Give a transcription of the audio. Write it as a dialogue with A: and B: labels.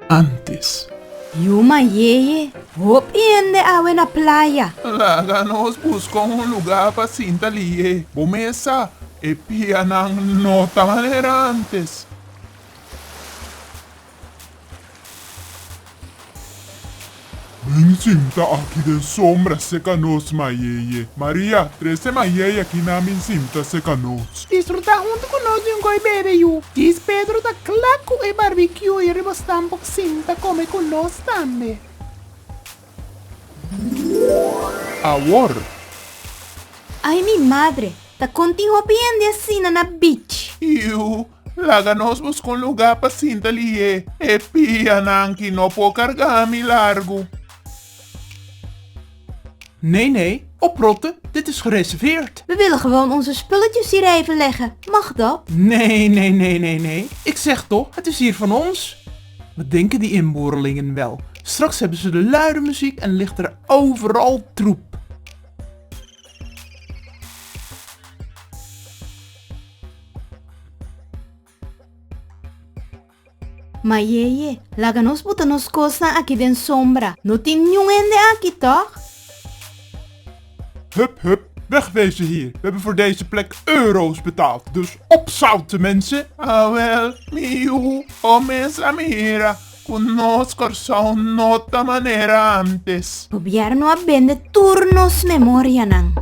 A: antes.
B: Yuma yeye, hop iende awe na playa.
A: Láganos busca un lugar para Sintalie. Bomesa, epia ng nota manera antes. Ven simta aqui de sombra secanos mayeye. Maria, trece mayeye aqui namin simta secanos.
C: Disfruta junto conosco um goi bebeyu. Diz Pedro da claco e barbecue e rimostampo cinta come conosco também.
A: Awor.
B: Ay mi madre, ta konting hop iende asina na beach.
A: Iu, láganos busca un lugar para Sintalie. Epia nang no po cargami largo.
D: Nee, oprotten. Dit is gereserveerd.
B: We willen gewoon onze spulletjes hier even leggen. Mag dat?
D: Nee. Ik zeg toch, het is hier van ons. Wat denken die inboorlingen wel? Straks hebben ze de luide muziek en ligt er overal troep.
B: Mayeye, laganos botar nos costa aqui den sombra. No tin nenhum ende aqui, toch?
A: Hup, wegwezen hier. We hebben voor deze plek euro's betaald. Dus opzouten mensen. Ah wel, miu, omes la mira. Conosco só nota manera antes.
B: Gobierno abende turnos memoria nang.